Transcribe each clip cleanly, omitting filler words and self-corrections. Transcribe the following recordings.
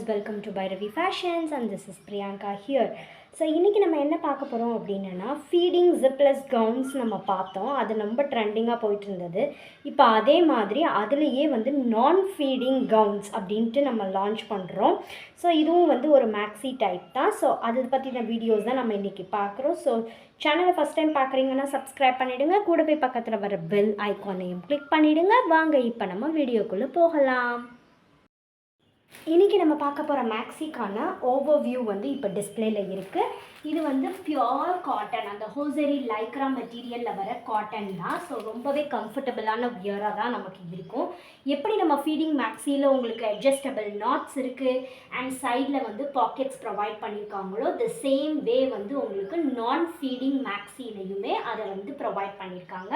welcome to Bhairavi Fashions and this is Priyanka here. So இன்றைக்கி நம்ம என்ன பார்க்க போகிறோம் அப்படின்னா ஃபீடிங் ஜிப்லெஸ் கவுன்ஸ் நம்ம பார்த்தோம். அது ரொம்ப ட்ரெண்டிங்காக போயிட்டு இருந்தது. இப்போ அதே மாதிரி அதுலேயே வந்து நான் ஃபீடிங் கவுன்ஸ் அப்படின்ட்டு நம்ம லான்ச் பண்ணுறோம். ஸோ இதுவும் வந்து ஒரு மேக்ஸி டைப் தான். ஸோ அதை பற்றின வீடியோஸ் தான் நம்ம இன்றைக்கி பார்க்குறோம். ஸோ சேனலை ஃபஸ்ட் டைம் பார்க்குறீங்கன்னா சப்ஸ்கிரைப் பண்ணிவிடுங்க. கூட போய் பக்கத்தில் வர பெல் ஐக்கானையும் கிளிக் பண்ணிவிடுங்க. வாங்க இப்போ நம்ம வீடியோக்குள்ளே போகலாம். இன்றைக்கி நம்ம பார்க்க போகிற மேக்ஸிக்கான ஓவர்வியூ வந்து இப்போ டிஸ்பிளேல இருக்குது. இது வந்து பியோர் காட்டன், அந்த ஹோசரி லைக்ரா மெட்டீரியலில் வர காட்டன் தான். ஸோ ரொம்பவே கம்ஃபர்டபுளான வியராக தான் நமக்கு இருக்கும். எப்படி நம்ம ஃபீடிங் மேக்ஸியில் உங்களுக்கு அட்ஜஸ்டபிள் நாட்ஸ் இருக்குது அண்ட் சைடில் வந்து பாக்கெட்ஸ் ப்ரொவைட் பண்ணியிருக்காங்களோ த சேம் வே வந்து உங்களுக்கு நான் ஃபீடிங் மேக்ஸிலையுமே அதை வந்து ப்ரொவைட் பண்ணியிருக்காங்க.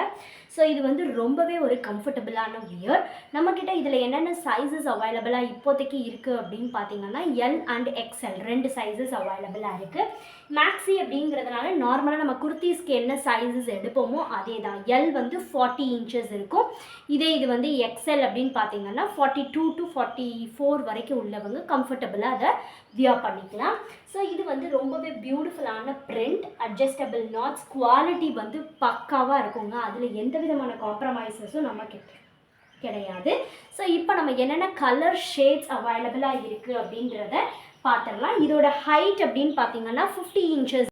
ஸோ இது வந்து ரொம்பவே ஒரு கம்ஃபர்டபுளான வியர். நம்மக்கிட்ட இதில் என்னென்ன சைஸஸ் அவைலபிளாக இப்போதைக்கு இருக்குது அப்படின்னு பார்த்தீங்கன்னா எல் அண்ட் எக்ஸ்எல் 2 சைஸஸ் அவைலபிளாக இருக்குது. மேக்ஸி அப்படிங்கிறதுனால நார்மலாக நம்ம குர்த்திஸ்க்கு என்ன சைஸஸ் எடுப்போமோ அதே தான். எல் வந்து 40 இன்ச்சஸ் இருக்கும். இது வந்து எக்ஸ்எல் அப்படின்னு பார்த்தீங்கன்னா 42 to 44 வரைக்கும் உள்ளவங்க கம்ஃபர்டபுளாக அதை வியர் பண்ணிக்கலாம். ஸோ இது வந்து ரொம்பவே பியூட்டிஃபுல்லான பிரிண்ட், அட்ஜஸ்டபிள் நாட்ஸ், குவாலிட்டி வந்து பக்காவாக இருக்குங்க. அதில் எந்த விதமான காம்ப்ரமைசஸும் நமக்கு கிடையாது. ஸோ இப்போ நம்ம என்னென்ன கலர் ஷேட்ஸ் அவைலபிளாக இருக்குது அப்படின்றத பார்த்துடலாம். இதோட ஹைட் அப்படின்னு பார்த்தீங்கன்னா 50 இன்ச்சஸ்.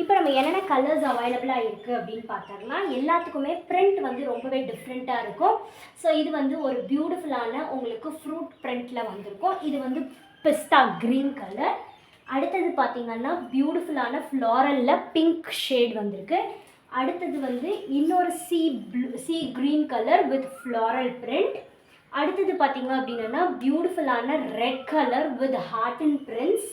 இப்போ நம்ம என்னென்ன கலர்ஸ் அவைலபிளாக இருக்குது அப்படின்னு பார்த்துடலாம். எல்லாத்துக்குமே பிரிண்ட் வந்து ரொம்பவே டிஃப்ரெண்ட்டாக இருக்கும். ஸோ இது வந்து ஒரு பியூட்டிஃபுல்லான உங்களுக்கு ஃப்ரூட் பிரிண்டில் வந்திருக்கும். இது வந்து பிஸ்தா க்ரீன் கலர். அடுத்தது பார்த்திங்கன்னா பியூட்டிஃபுல்லான ஃப்ளாரலில் பிங்க் ஷேட் வந்திருக்கு. அடுத்தது வந்து இன்னொரு sea green colour with floral print. அடுத்தது பார்த்திங்க அப்படின்னா பியூட்டிஃபுல்லான red colour with heart and prints.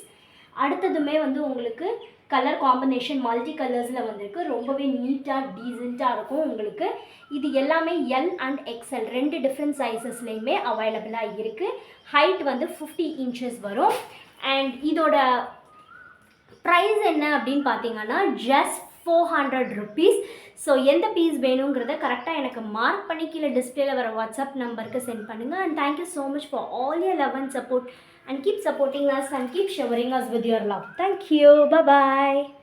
அடுத்ததுமே வந்து உங்களுக்கு கலர் காம்பினேஷன் மல்டி கலர்ஸில் வந்திருக்கு. ரொம்பவே நீட்டாக டீசெண்டாக இருக்கும் உங்களுக்கு. இது எல்லாமே எல் அண்ட் எக்ஸ்எல் 2 டிஃப்ரெண்ட் சைஸஸ்லேயுமே அவைலபிளாக இருக்குது. ஹைட் வந்து 50 இன்ச்சஸ் வரும். அண்ட் இதோட ப்ரைஸ் என்ன அப்படின்னு பார்த்தீங்கன்னா ஜஸ்ட் 400 rupees. ஸோ எந்த பீஸ் வேணுங்கிறத கரெக்டாக எனக்கு மார்க் பண்ணி கீழே டிஸ்பிளேல வர வாட்ஸ்அப் நம்பருக்கு சென்ட் பண்ணுங்கள். And thank you so much for all your love and support and keep supporting us and keep showering us with your love. Thank you. Bye bye.